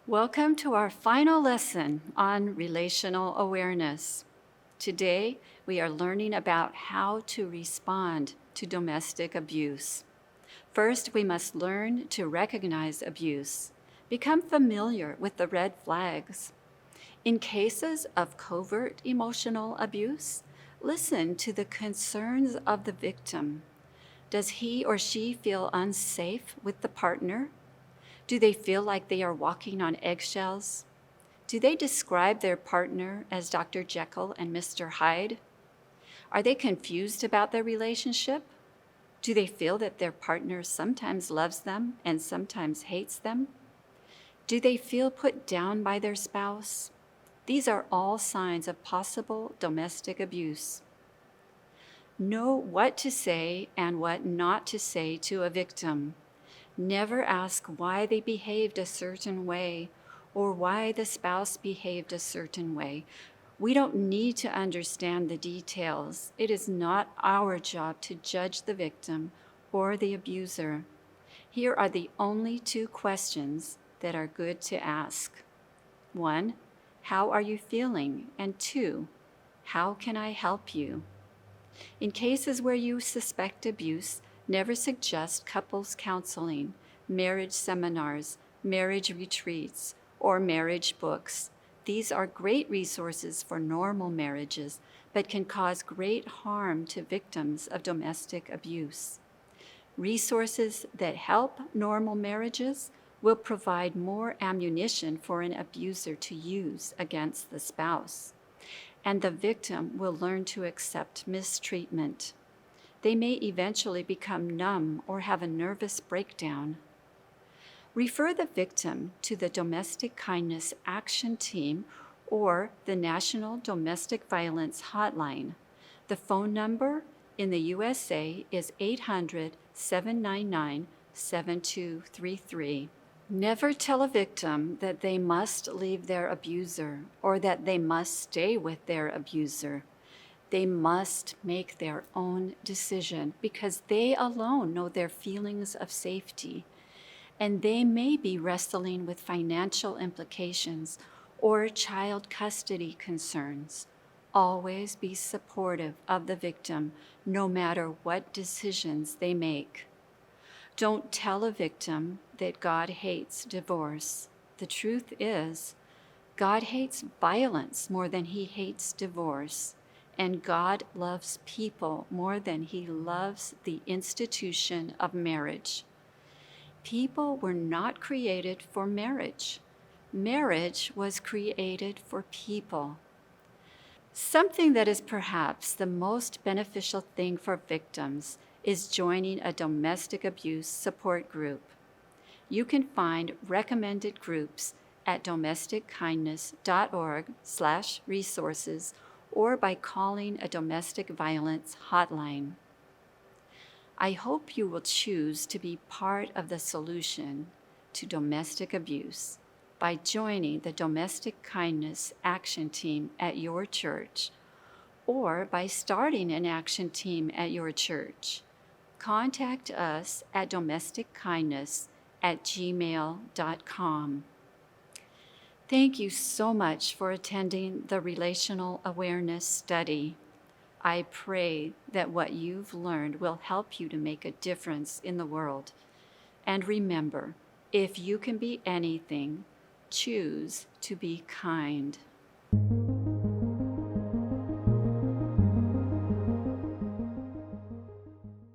Welcome to our final lesson on relational awareness. Today, we are learning about how to respond to domestic abuse. First, we must learn to recognize abuse, become familiar with the red flags. In cases of covert emotional abuse, listen to the concerns of the victim. Does he or she feel unsafe with the partner? Do they feel like they are walking on eggshells? Do they describe their partner as Dr. Jekyll and Mr. Hyde? Are they confused about their relationship? Do they feel that their partner sometimes loves them and sometimes hates them? Do they feel put down by their spouse? These are all signs of possible domestic abuse. Know what to say and what not to say to a victim. Never ask why they behaved a certain way or why the spouse behaved a certain way. We don't need to understand the details. It is not our job to judge the victim or the abuser. Here are the only two questions that are good to ask. 1, how are you feeling? And 2, how can I help you? In cases where you suspect abuse, never suggest couples counseling, marriage seminars, marriage retreats, or marriage books. These are great resources for normal marriages, but can cause great harm to victims of domestic abuse. Resources that help normal marriages will provide more ammunition for an abuser to use against the spouse, and the victim will learn to accept mistreatment. They may eventually become numb or have a nervous breakdown. Refer the victim to the Domestic Kindness Action Team or the National Domestic Violence Hotline. The phone number in the USA is 800-799-7233. Never tell a victim that they must leave their abuser or that they must stay with their abuser. They must make their own decision because they alone know their feelings of safety, and they may be wrestling with financial implications or child custody concerns. Always be supportive of the victim, no matter what decisions they make. Don't tell a victim that God hates divorce. The truth is, God hates violence more than he hates divorce. And God loves people more than he loves the institution of marriage. People were not created for marriage. Marriage was created for people. Something that is perhaps the most beneficial thing for victims is joining a domestic abuse support group. You can find recommended groups at domestickindness.org/resources or by calling a domestic violence hotline. I hope you will choose to be part of the solution to domestic abuse by joining the Domestic Kindness Action Team at your church or by starting an action team at your church. Contact us at domestickindness@gmail.com. Thank you so much for attending the Relational Awareness Study. I pray that what you've learned will help you to make a difference in the world. And remember, if you can be anything, choose to be kind.